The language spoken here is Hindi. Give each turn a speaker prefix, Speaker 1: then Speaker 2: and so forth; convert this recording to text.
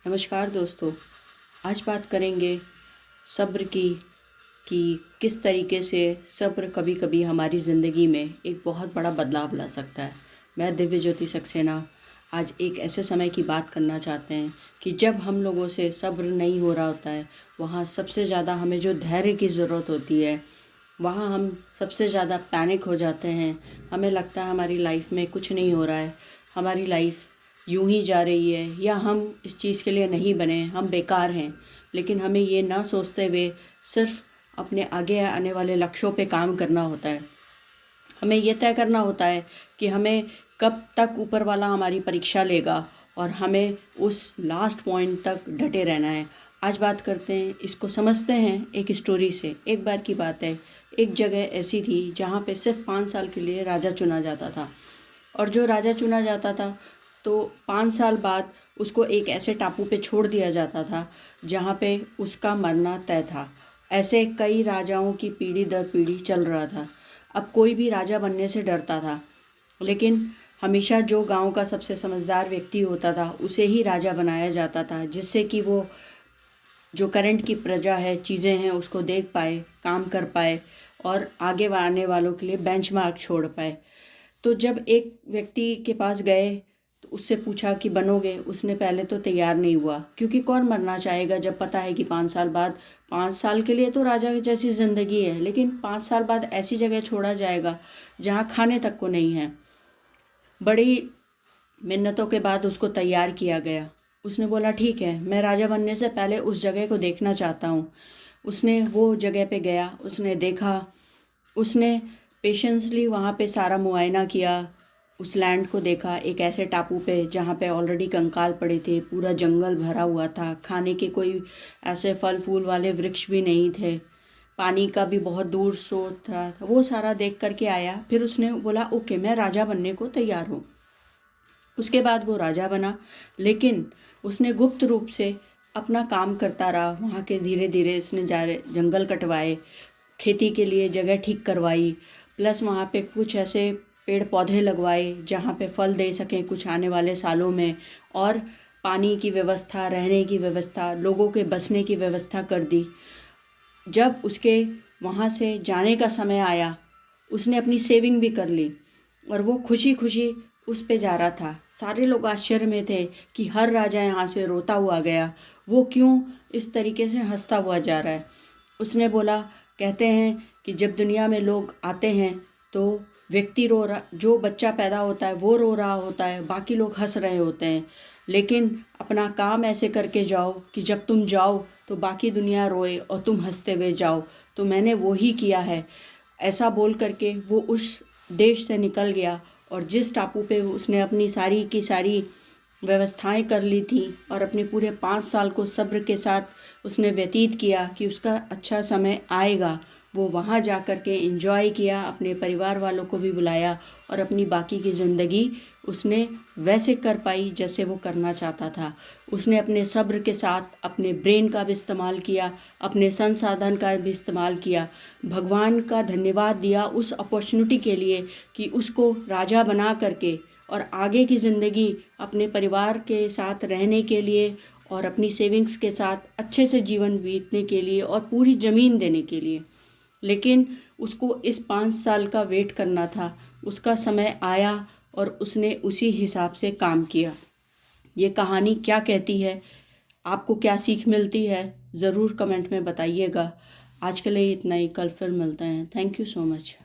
Speaker 1: नमस्कार दोस्तों। आज बात करेंगे सब्र की कि किस तरीके से सब्र कभी कभी हमारी ज़िंदगी में एक बहुत बड़ा बदलाव ला सकता है। मैं दिव्य ज्योति सक्सेना आज एक ऐसे समय की बात करना चाहते हैं कि जब हम लोगों से सब्र नहीं हो रहा होता है, वहाँ सबसे ज़्यादा हमें जो धैर्य की ज़रूरत होती है, वहाँ हम सबसे ज़्यादा पैनिक हो जाते हैं। हमें लगता है हमारी लाइफ में कुछ नहीं हो रहा है, हमारी लाइफ यूं ही जा रही है, या हम इस चीज़ के लिए नहीं बने, हम बेकार हैं। लेकिन हमें ये ना सोचते हुए सिर्फ अपने आगे आने वाले लक्ष्यों पे काम करना होता है। हमें ये तय करना होता है कि हमें कब तक ऊपर वाला हमारी परीक्षा लेगा और हमें उस लास्ट पॉइंट तक डटे रहना है। आज बात करते हैं, इसको समझते हैं एक स्टोरी से। एक बार की बात है, एक जगह ऐसी थी जहाँ पे सिर्फ 5 साल के लिए राजा चुना जाता था। और जो राजा चुना जाता था तो 5 साल बाद उसको एक ऐसे टापू पे छोड़ दिया जाता था जहाँ पे उसका मरना तय था। ऐसे कई राजाओं की पीढ़ी दर पीढ़ी चल रहा था। अब कोई भी राजा बनने से डरता था, लेकिन हमेशा जो गांव का सबसे समझदार व्यक्ति होता था उसे ही राजा बनाया जाता था, जिससे कि वो जो करंट की प्रजा है, चीज़ें हैं, उसको देख पाए, काम कर पाए और आगे आने वालों के लिए बेंचमार्क छोड़ पाए। तो जब एक व्यक्ति के पास गए तो उससे पूछा कि बनोगे। उसने पहले तो तैयार नहीं हुआ, क्योंकि कौन मरना चाहेगा जब पता है कि 5 साल बाद, 5 साल के लिए तो राजा की जैसी ज़िंदगी है, लेकिन 5 साल बाद ऐसी जगह छोड़ा जाएगा जहाँ खाने तक को नहीं है। बड़ी मिन्नतों के बाद उसको तैयार किया गया। उसने बोला ठीक है, मैं राजा बनने से पहले उस जगह को देखना चाहता हूँ। उसने वो जगह पे गया, उसने देखा, उसने पेशेंसली वहाँ पे सारा मुआयना किया, उस लैंड को देखा। एक ऐसे टापू पे जहाँ पे ऑलरेडी कंकाल पड़े थे, पूरा जंगल भरा हुआ था, खाने के कोई ऐसे फल फूल वाले वृक्ष भी नहीं थे, पानी का भी बहुत दूर स्रोत था। वो सारा देख करके आया। फिर उसने बोला ओके, मैं राजा बनने को तैयार हूँ। उसके बाद वो राजा बना, लेकिन उसने गुप्त रूप से अपना काम करता रहा। वहाँ के धीरे धीरे इसने जंगल कटवाए, खेती के लिए जगह ठीक करवाई, प्लस वहाँ पे कुछ ऐसे पेड़ पौधे लगवाए जहाँ पे फल दे सकें कुछ आने वाले सालों में, और पानी की व्यवस्था, रहने की व्यवस्था, लोगों के बसने की व्यवस्था कर दी। जब उसके वहाँ से जाने का समय आया, उसने अपनी सेविंग भी कर ली और वो खुशी खुशी उस पे जा रहा था। सारे लोग आश्चर्य में थे कि हर राजा यहाँ से रोता हुआ गया, वो क्यों इस तरीके से हंसता हुआ जा रहा है। उसने बोला, कहते हैं कि जब दुनिया में लोग आते हैं तो व्यक्ति रो रहा, जो बच्चा पैदा होता है वो रो रहा होता है, बाकी लोग हंस रहे होते हैं। लेकिन अपना काम ऐसे करके जाओ कि जब तुम जाओ तो बाकी दुनिया रोए और तुम हंसते हुए जाओ। तो मैंने वो ही किया है। ऐसा बोल करके वो उस देश से निकल गया, और जिस टापू पे उसने अपनी सारी की सारी व्यवस्थाएं कर ली थी और अपने पूरे 5 साल को सब्र के साथ उसने व्यतीत किया कि उसका अच्छा समय आएगा, वो वहाँ जा कर के एंजॉय किया, अपने परिवार वालों को भी बुलाया और अपनी बाकी की ज़िंदगी उसने वैसे कर पाई जैसे वो करना चाहता था। उसने अपने सब्र के साथ अपने ब्रेन का भी इस्तेमाल किया, अपने संसाधन का भी इस्तेमाल किया, भगवान का धन्यवाद दिया उस अपॉर्चुनिटी के लिए कि उसको राजा बना करके और आगे की ज़िंदगी अपने परिवार के साथ रहने के लिए और अपनी सेविंग्स के साथ अच्छे से जीवन बीतने के लिए और पूरी ज़मीन देने के लिए। लेकिन उसको इस 5 साल का वेट करना था। उसका समय आया और उसने उसी हिसाब से काम किया। ये कहानी क्या कहती है, आपको क्या सीख मिलती है, ज़रूर कमेंट में बताइएगा। आज के लिए इतना ही, कल फिर मिलते हैं। Thank you so much.